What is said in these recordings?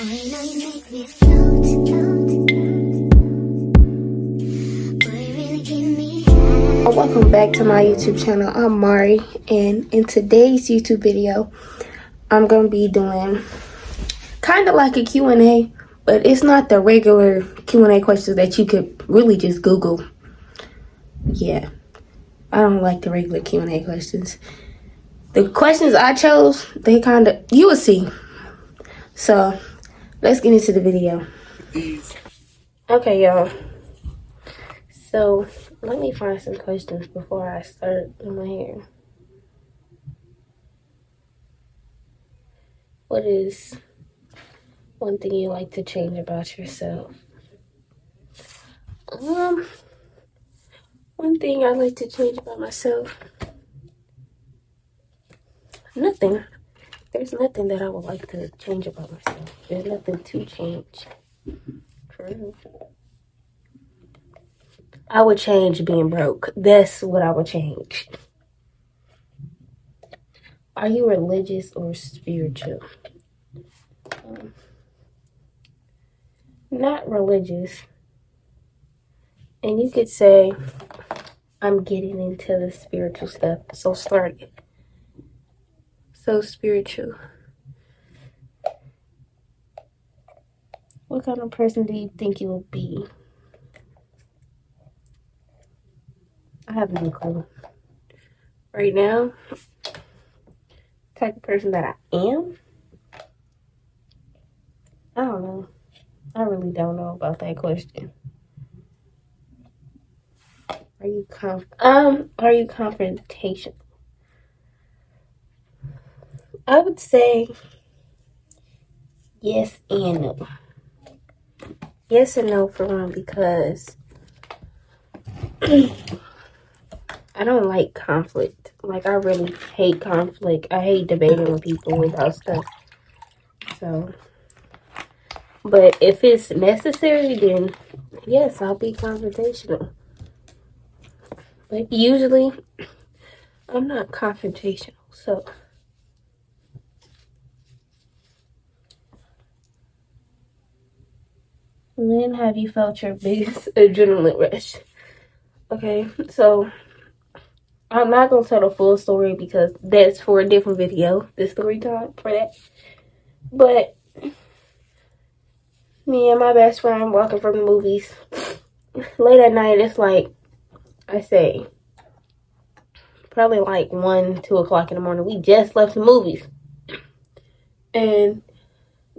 Welcome back to my YouTube channel. I'm Mari, and in today's YouTube video I'm gonna be doing kind of like a Q&A, but it's not the regular Q&A questions that you could really just Google. Yeah, I don't like the regular Q&A questions. The questions I chose, they kind of, you will see. So let's get into the video. Okay, y'all, so let me find some questions before I start in my hair. What is one thing you like to change about yourself? One thing I like to change about myself? Nothing. There's nothing that I would like to change about myself. There's nothing to change. True. I would change being broke. That's what I would change. Are you religious or spiritual? Not religious. And you could say I'm getting into the spiritual stuff. So start it. So spiritual. What kind of person do you think you will be? I have no clue. Right now, type of person that I am, I don't know. I really don't know about that question. Are you confrontational? I would say yes and no. Yes and no for one, because I don't like conflict. Like, I really hate conflict. I hate debating with people about stuff. So, but if it's necessary, then yes, I'll be confrontational. But usually, I'm not confrontational. So, when have you felt your biggest adrenaline rush? Okay, so I'm not going to tell the full story because that's for a different video, the story time for that. But me and my best friend walking from the movies late at night. It's like, I say, probably like 1, 2 o'clock in the morning. We just left the movies. And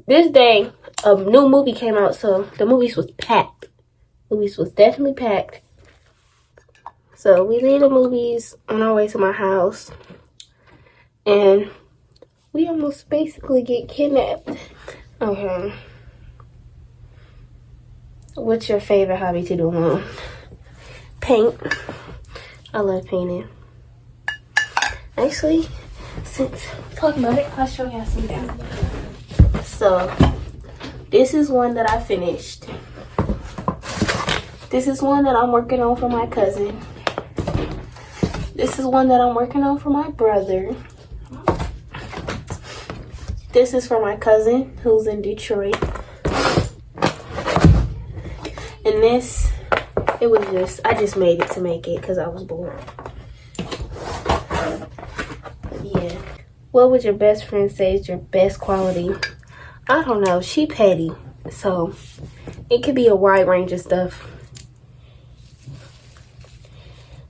this day, a new movie came out, so the movies was packed. Movies was definitely packed. So we leave the movies on our way to my house, and we almost basically get kidnapped. Okay. What's your favorite hobby to do alone? Paint. I love painting. Actually, since we're talking about it, I'll show you some down. So, this is one that I finished. This is one that I'm working on for my cousin. This is one that I'm working on for my brother. This is for my cousin who's in Detroit. And this, I just made it to make it because I was bored. Yeah. What would your best friend say is your best quality? I don't know. She petty. So, it could be a wide range of stuff.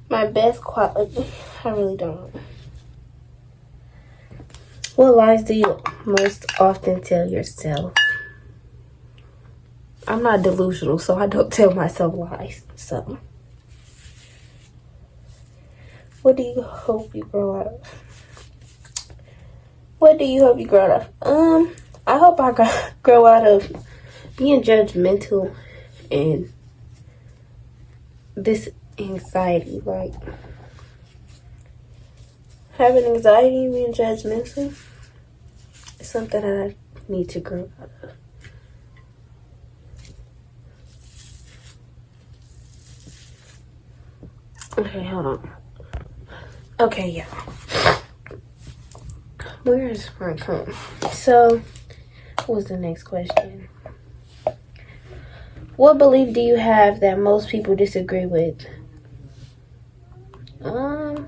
My best quality, I really don't. What lies do you most often tell yourself? I'm not delusional, so I don't tell myself lies. So, what do you hope you grow out of? What do you hope you grow out of? I hope I grow out of being judgmental and this anxiety, like having anxiety, being judgmental is something that I need to grow out of. Okay, hold on. Okay, yeah. Where is my comb? So, What's the next question? What belief do you have that most people disagree with? What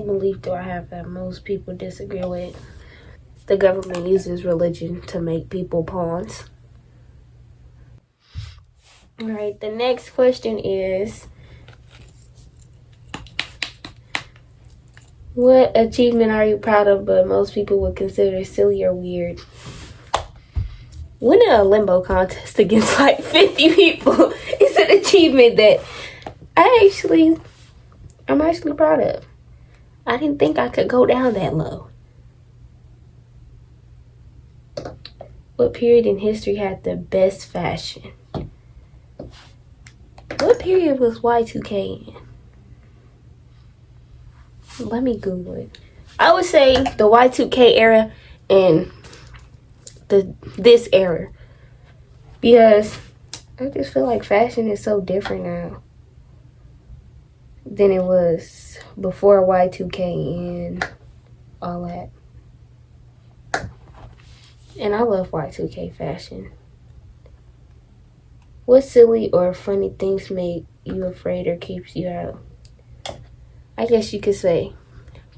belief do I have that most people disagree with? The government uses religion to make people pawns. All right, the next question is, what achievement are you proud of but most people would consider silly or weird? Winning a limbo contest against like 50 people is an achievement that I'm actually proud of. I didn't think I could go down that low. What period in history had the best fashion? What period was Y2K in? Let me Google it. I would say the Y2K era and this era, because I just feel like fashion is so different now than it was before Y2K and all that. And I love Y2K fashion. What silly or funny things make you afraid or keeps you out? I guess you could say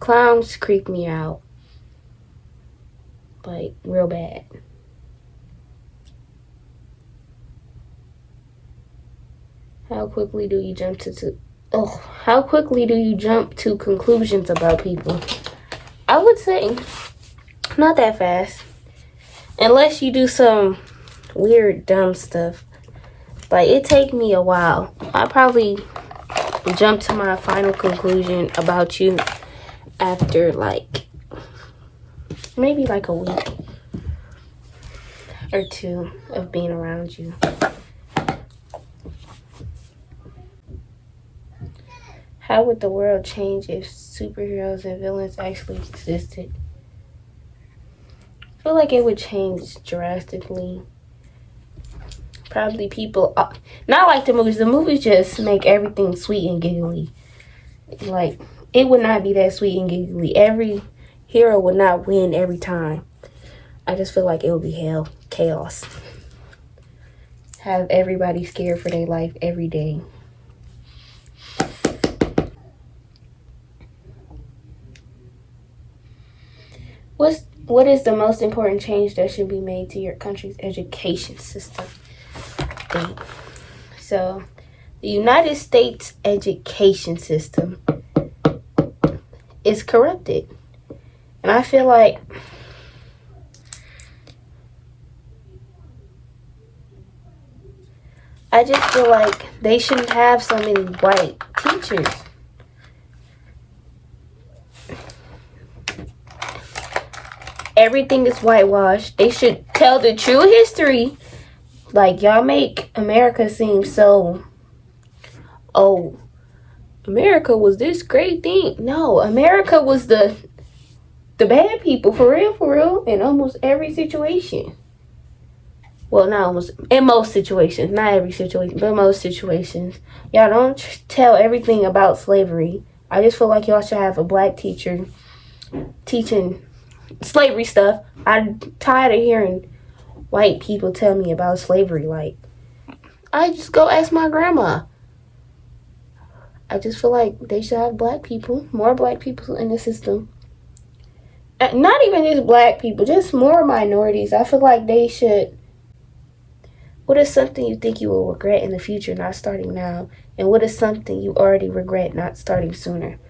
clowns creep me out. Like, real bad. How quickly do you jump to conclusions about people? I would say not that fast. Unless you do some weird, dumb stuff. Like, it take me a while. I probably jump to my final conclusion about you after, like, maybe like a week or two of being around you. How would the world change if superheroes and villains actually existed? I feel like it would change drastically. Probably people, not like the movies. The movies just make everything sweet and giggly. Like, it would not be that sweet and giggly. Every hero would not win every time. I just feel like it would be hell, chaos. Have everybody scared for their life every day. What is the most important change that should be made to your country's education system? So, the United States education system is corrupted. And I feel like they shouldn't have so many white teachers. Everything is whitewashed. They should tell the true history. Like, y'all make America seem so, oh, America was this great thing. No, America was the bad people, for real, in almost every situation. Well, not almost, in most situations. Not every situation, but most situations. Y'all don't tell everything about slavery. I just feel like y'all should have a black teacher teaching slavery stuff. I'm tired of hearing white people tell me about slavery. Like, I just go ask my grandma. I just feel like they should have black people, more black people in the system. Not even just black people, just more minorities. I feel like they should. What is something you think you will regret in the future not starting now? And what is something you already regret not starting sooner?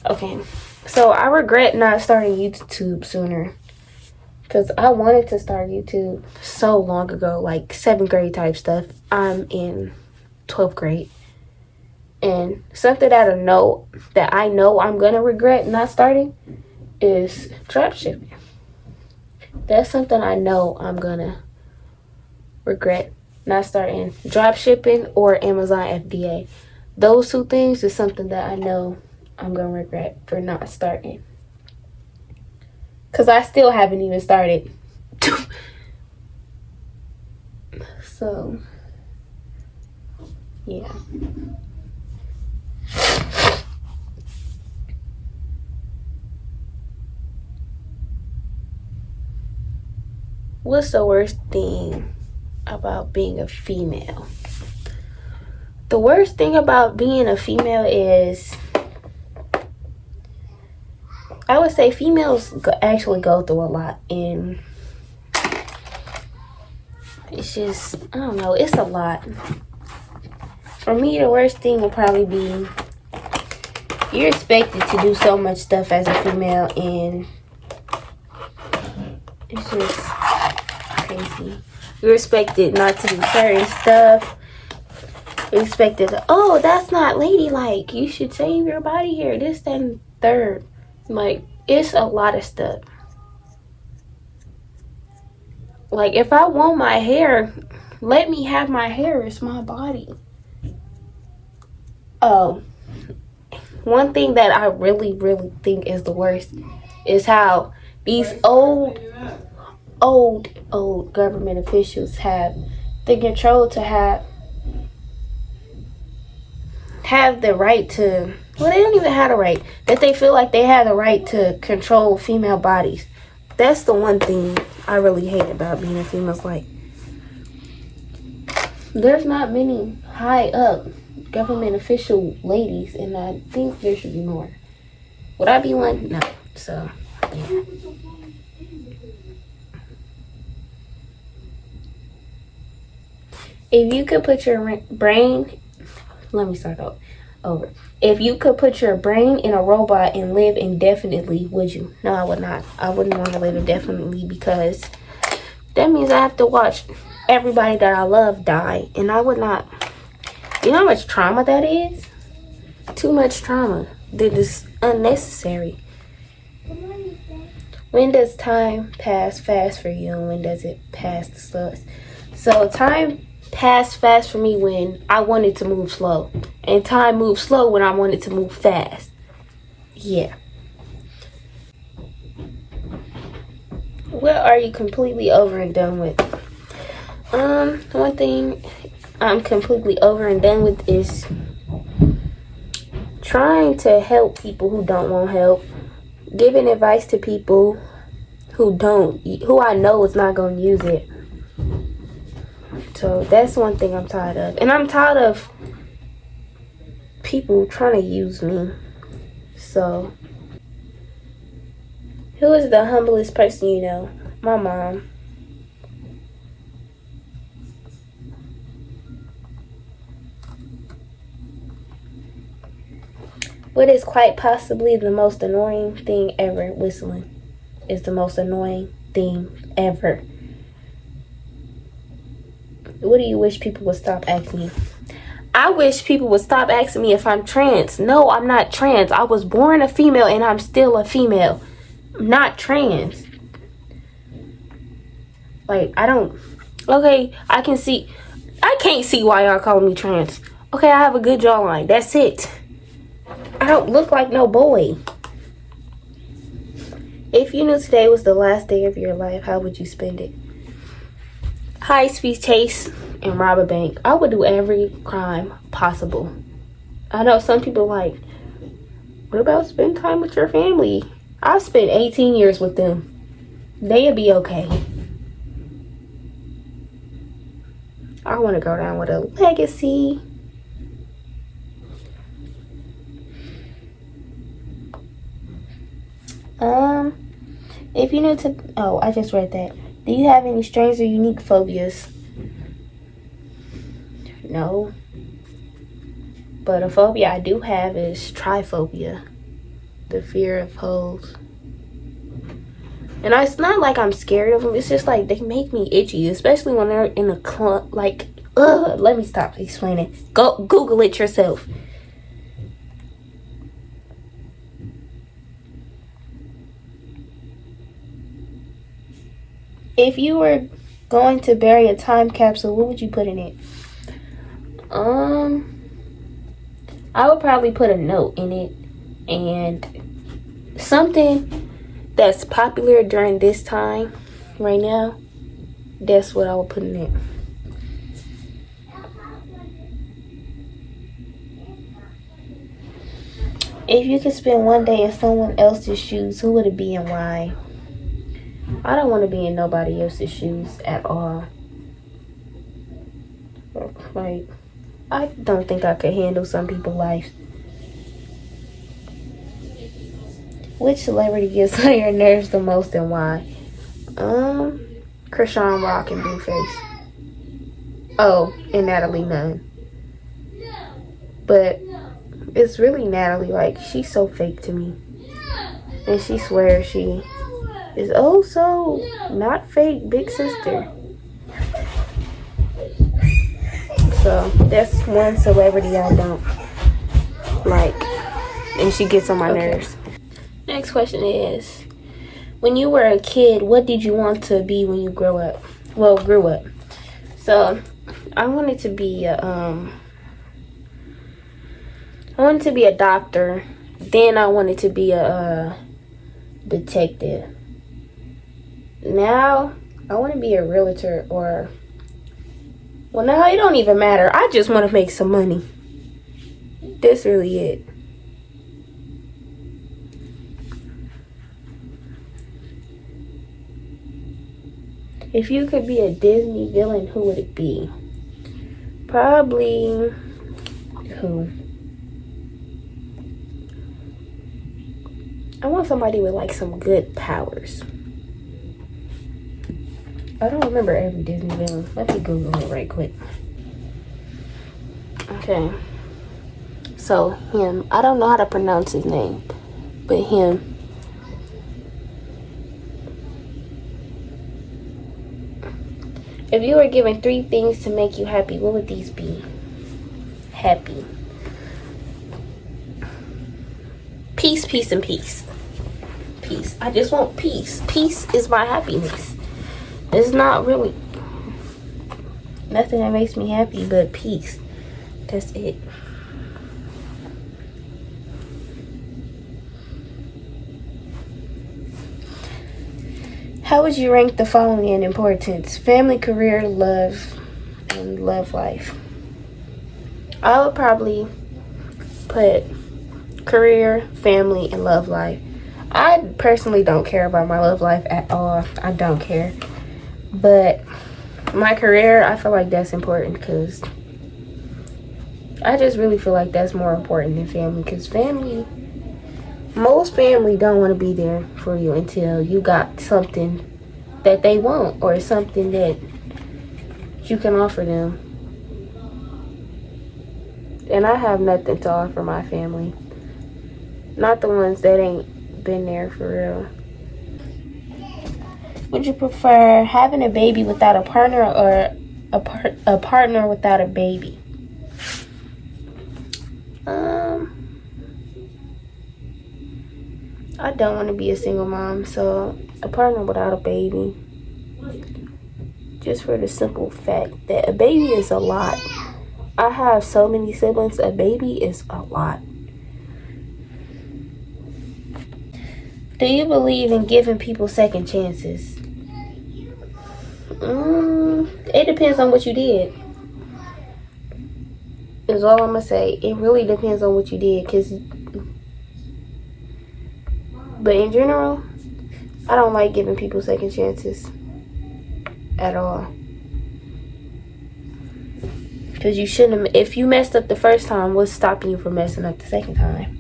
Okay, so I regret not starting YouTube sooner. Because I wanted to start YouTube so long ago, like 7th grade type stuff. I'm in 12th grade. And something that I know I'm going to regret not starting is dropshipping. That's something I know I'm going to regret not starting. Dropshipping or Amazon FBA. Those two things is something that I know I'm going to regret for not starting. Because I still haven't even started. So, yeah. What's the worst thing about being a female? The worst thing about being a female is, I would say females actually go through a lot, and it's just, I don't know, it's a lot. For me, the worst thing would probably be, you're expected to do so much stuff as a female, and it's just crazy. You're expected not to do certain stuff. You're expected to, oh, that's not ladylike. You should save your body hair. This, that, and third. Like, it's a lot of stuff. Like, if I want my hair, let me have my hair. It's my body. Oh, one thing that I really, really think is the worst is how these old government officials have the control to have the right to, well, they don't even have the right, that they feel like they have the right to control female bodies. That's the one thing I really hate about being a female. It's like, there's not many high up government official ladies, and I think there should be more. Would I be one? No. So, yeah. If you could put your brain, let me start over. If you could put your brain in a robot and live indefinitely, would you? No, I would not. I wouldn't want to live indefinitely, because that means I have to watch everybody that I love die, and I would not. You know how much trauma that is? Too much trauma that is unnecessary. When does time pass fast for you, and when does it pass the slowest? So time passed fast for me when I wanted to move slow, and time moved slow when I wanted to move fast. Yeah. What are you completely over and done with? One thing I'm completely over and done with is trying to help people who don't want help, giving advice to people who I know is not going to use it. So that's one thing I'm tired of. And I'm tired of people trying to use me. So, who is the humblest person you know? My mom. What is quite possibly the most annoying thing ever? Whistling is the most annoying thing ever. What do you wish people would stop asking you? I wish people would stop asking me if I'm trans. No, I'm not trans. I was born a female and I'm still a female. I'm not trans. Like, okay, I can't see why y'all calling me trans. Okay, I have a good jawline. That's it. I don't look like no boy. If you knew today was the last day of your life, how would you spend it? High-speed chase and rob a bank. I would do every crime possible. I know some people like, what about spend time with your family? I spent 18 years with them. They'd be okay. I want to go down with a legacy. If you knew to, oh, I just read that. Do you have any strange or unique phobias? No. But a phobia I do have is tryphobia. The fear of holes. And it's not like I'm scared of them. It's just like they make me itchy. Especially when they're in a clump. Like, ugh. Let me stop explaining. Go Google it yourself. If you were going to bury a time capsule, what would you put in it? I would probably put a note in it and something that's popular during this time right now. That's what I would put in it. If you could spend one day in someone else's shoes, who would it be and why? I don't want to be in nobody else's shoes at all. Like, I don't think I could handle some people's life. Which celebrity gets on your nerves the most and why? Krishan Rock and Blueface. Oh, and Natalie Nunn. But it's really Natalie. Like, she's so fake to me. And she swears she is oh so not fake big sister. So that's one celebrity I don't like. And she gets on my nerves. Next question is, when you were a kid, what did you want to be when you grew up? So I wanted to be a doctor. Then I wanted to be a detective. Now I want to be a realtor, or well, now it don't even matter. I just want to make some money. That's really it. If you could be a Disney villain, who would it be? Probably who? I want somebody with like some good powers. I don't remember every Disney villain. Let me Google it right quick. Okay. So him. I don't know how to pronounce his name, but him. If you were given 3 things to make you happy, what would these be? Happy. Peace, peace, and peace. Peace. I just want peace. Peace is my happiness. It's not really nothing that makes me happy but peace. That's it. How would you rank the following in importance? Family, career, love, and love life. I would probably put career, family, and love life. I personally don't care about my love life at all. I don't care. But my career, I feel like that's important because I just really feel like that's more important than family. Because most family don't want to be there for you until you got something that they want or something that you can offer them. And I have nothing to offer my family. Not the ones that ain't been there for real. Would you prefer having a baby without a partner or a partner without a baby? I don't want to be a single mom, so a partner without a baby. Just for the simple fact that a baby is a lot. I have so many siblings, a baby is a lot. Do you believe in giving people second chances? It depends on what you did. Is all I'm gonna say. It really depends on what you did, but in general, I don't like giving people second chances at all. Because you shouldn't have. If you messed up the first time, what's stopping you from messing up the second time?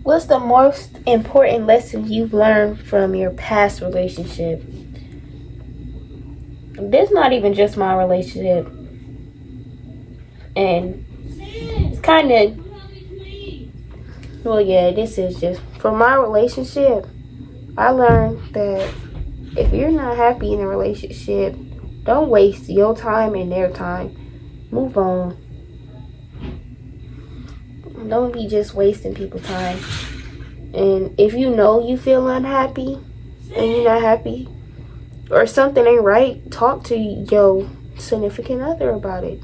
What's the most important lesson you've learned from your past relationship? This not even just my relationship. And it's kind of, well, yeah, this is just, for my relationship, I learned that if you're not happy in a relationship, don't waste your time and their time. Move on. Don't be just wasting people's time. And if you know you feel unhappy and you're not happy or something ain't right, talk to your significant other about it.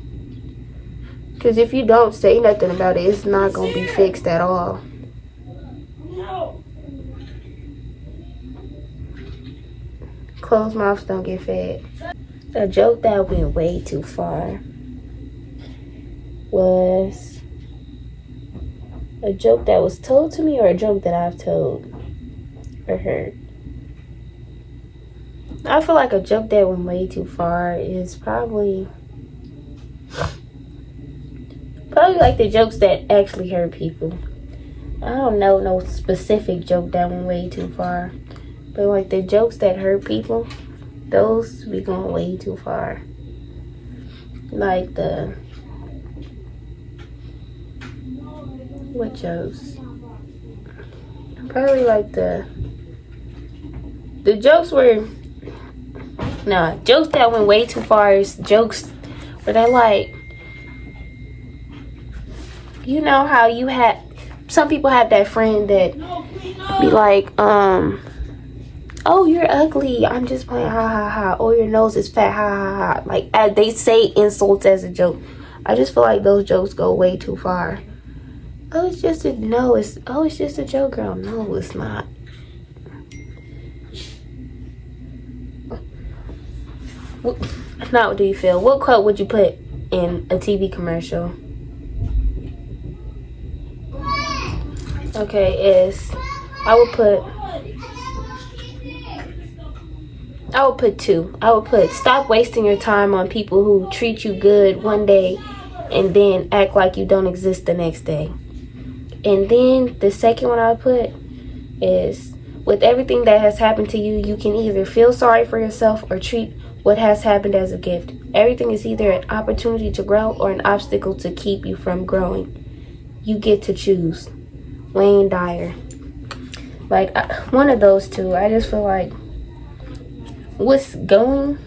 Because if you don't say nothing about it, it's not going to be fixed at all. Closed mouths don't get fed. A joke that went way too far was a joke that was told to me or a joke that I've told or heard. I feel like a joke that went way too far is probably like the jokes that actually hurt people. I don't know no specific joke that went way too far, but like the jokes that hurt people, those be going way too far. Like what jokes? Probably like the jokes where jokes that went way too far is jokes where they're like, you know how you have some people have that friend that be like, oh, you're ugly, I'm just playing, ha ha ha. Oh, your nose is fat, ha ha ha. Like, as they say insults as a joke. I just feel like those jokes go way too far. Oh, it's just a joke, girl. No, it's not. Now, what do you feel? What quote would you put in a TV commercial? Okay, I would put two. I would put, stop wasting your time on people who treat you good one day and then act like you don't exist the next day. And then the second one I would put is, with everything that has happened to you, you can either feel sorry for yourself or treat what has happened as a gift. Everything is either an opportunity to grow or an obstacle to keep you from growing. You get to choose. Wayne Dyer. Like, one of those two. I just feel like what's going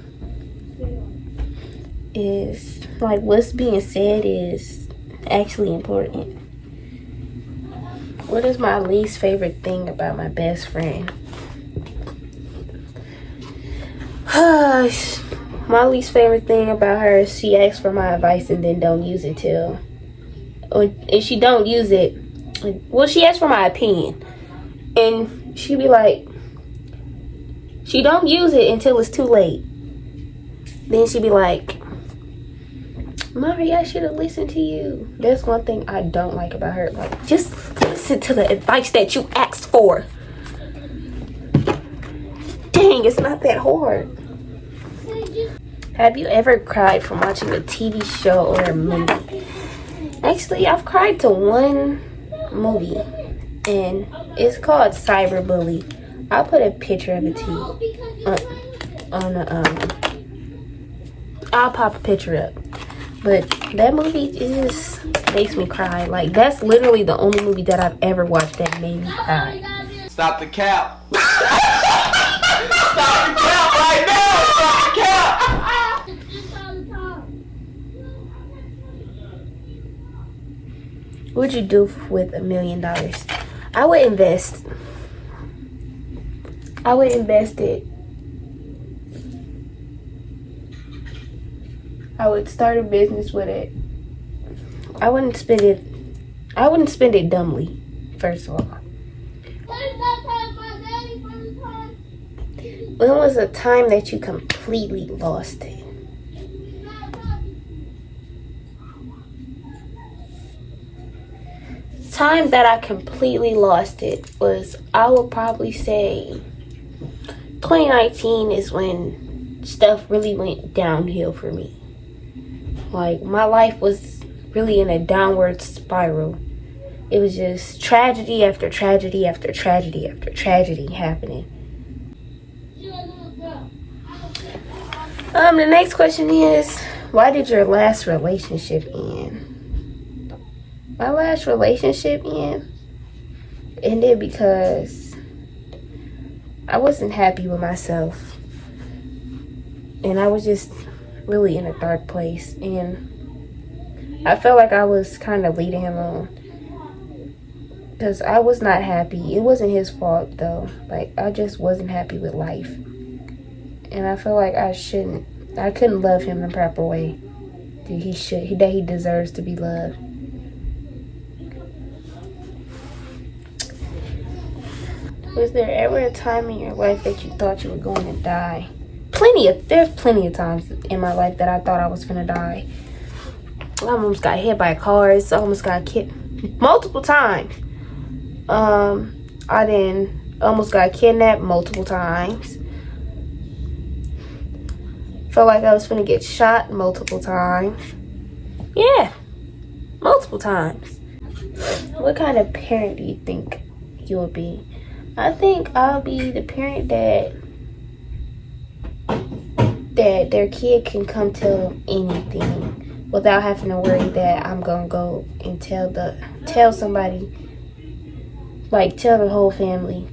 is, like, what's being said is actually important. What is my least favorite thing about my best friend? My least favorite thing about her is she asks for my advice and then don't use it till, or if she don't use it, well, she asks for my opinion and she be like, she don't use it until it's too late. Then she be like, Mari, I should have listened to you. That's one thing I don't like about her. Like, just listen to the advice that you asked for. Dang, it's not that hard. Have you ever cried from watching a TV show or a movie? Actually, I've cried to one movie, and it's called Cyberbully. I'll put a picture of it to you I'll pop a picture up. But that movie makes me cry. Like, that's literally the only movie that I've ever watched that made me cry. Stop the cap. Stop the cap right now. Stop the cap. What would you do with $1 million? I would invest it. I would start a business with it. I wouldn't spend it dumbly, first of all. When was a time that you completely lost it? Time that I completely lost it was, I would probably say 2019 is when stuff really went downhill for me. Like, my life was really in a downward spiral. It was just tragedy after tragedy after tragedy after tragedy happening. The next question is, why did your last relationship end? My last relationship ended because I wasn't happy with myself. And I was just really in a dark place. And I felt like I was kind of leading him on. Because I was not happy. It wasn't his fault, though. Like, I just wasn't happy with life. And I felt like I couldn't love him the proper way that he deserves to be loved. Was there ever a time in your life that you thought you were going to die? There's plenty of times in my life that I thought I was going to die. I almost got hit by cars. I almost got kidnapped multiple times. I almost got kidnapped multiple times. felt like I was finna get shot multiple times. Yeah, multiple times. What kind of parent do you think you will be? I think I'll be the parent that their kid can come tell them anything without having to worry that I'm gonna go and tell somebody, like tell the whole family.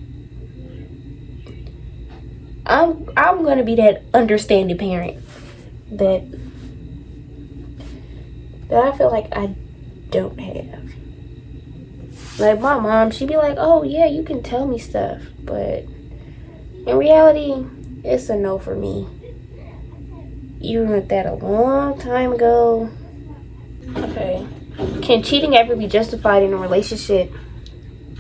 I'm gonna be that understanding parent that I feel like I don't have. Like my mom, she'd be like, "Oh yeah, you can tell me stuff," but in reality, it's a no for me. You learned that a long time ago. Okay. Can cheating ever be justified in a relationship,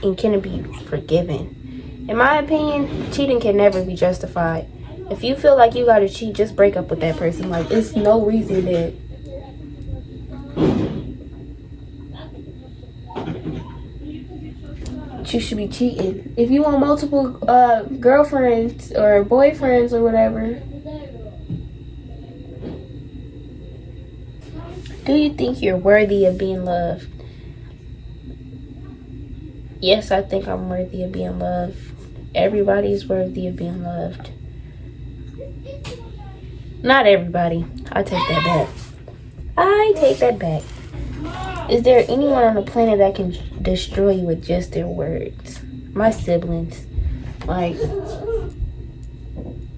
and can it be forgiven? In my opinion, cheating can never be justified. If you feel like you gotta cheat, just break up with that person. Like, it's no reason that you should be cheating. If you want multiple girlfriends or boyfriends or whatever, do you think you're worthy of being loved? Yes, I think I'm worthy of being loved. Everybody's worthy of being loved. Not everybody. I take that back. Is there anyone on the planet that can destroy you with just their words? My siblings. Like,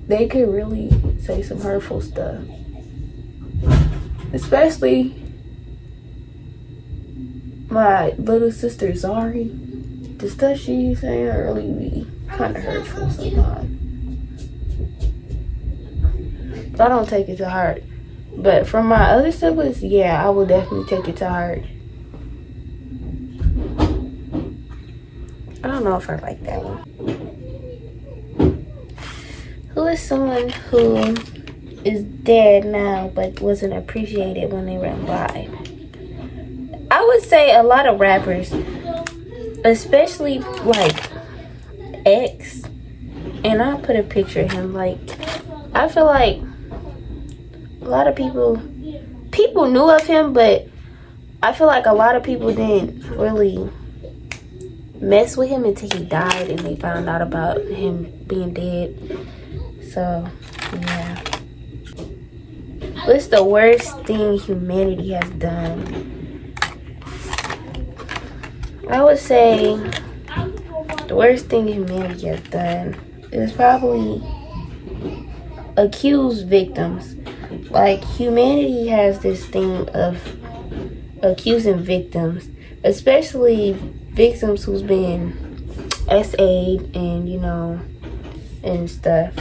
they could really say some hurtful stuff. Especially my little sister Zari. The stuff she's saying really be kind of hurtful sometimes. I don't take it to heart. But from my other siblings, yeah, I will definitely take it to heart. I don't know if I like that one. Who is someone who is dead now but wasn't appreciated when they were alive? I would say a lot of rappers, especially like X, and I'll put a picture of him. Like, I feel like a lot of people knew of him, but I feel like a lot of people didn't really mess with him until he died and they found out about him being dead. So, yeah. What's the worst thing humanity has done? I would say the worst thing humanity has done is probably accuse victims. Like, humanity has this thing of accusing victims, especially victims who's been SA'd and, you know, and stuff.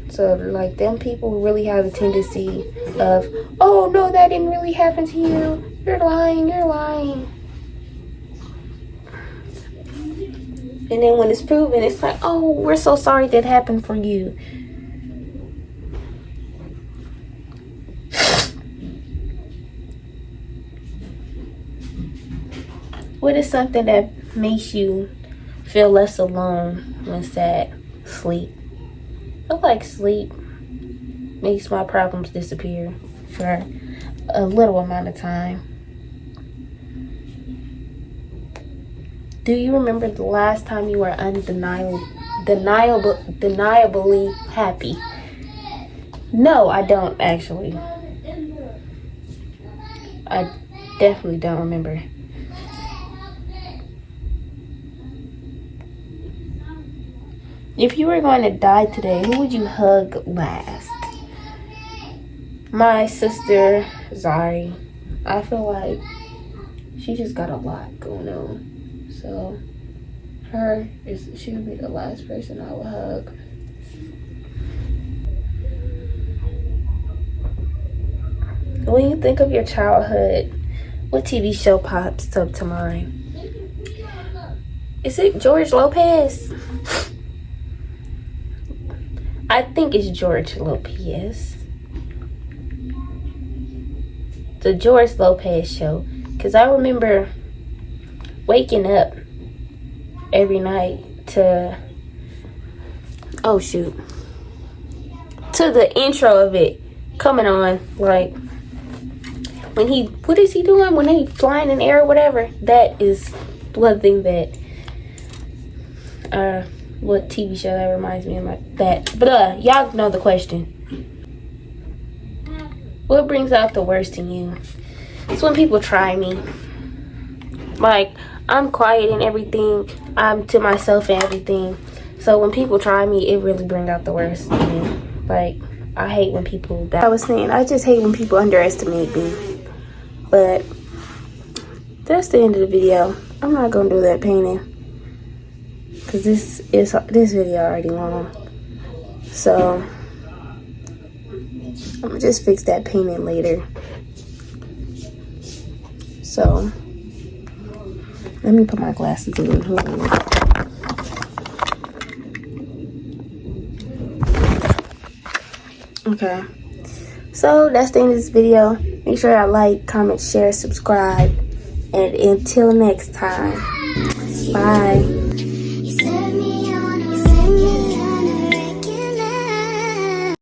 So, like, them people really have a tendency of, oh, no, that didn't really happen to you. You're lying. And then when it's proven, it's like, oh, we're so sorry that happened for you. What is something that makes you feel less alone when sad? Sleep. I feel like sleep makes my problems disappear for a little amount of time. Do you remember the last time you were undeniably happy? No, I don't actually. I definitely don't remember. If you were going to die today, who would you hug last? My sister, Zari. I feel like she just got a lot going on. So, she would be the last person I would hug. When you think of your childhood, what TV show pops up to mind? Is it George Lopez? I think it's George Lopez. The George Lopez show. Because I remember waking up every night to... Oh, shoot. to the intro of it coming on, like when what is he doing when he flying in the air or whatever? That is one thing that what TV show that reminds me of that. But y'all know the question. What brings out the worst in you? It's when people try me. Like, I'm quiet and everything. I'm to myself and everything. So when people try me, it really brings out the worst in me. Like, I hate when people... I was saying, I just hate when people underestimate me. But that's the end of the video. I'm not going to do that painting. Because this video already long. So, I'm going to just fix that painting later. So, let me put my glasses in. Hold on. Okay. So, that's the end of this video. Make sure y'all like, comment, share, subscribe. And until next time. Bye.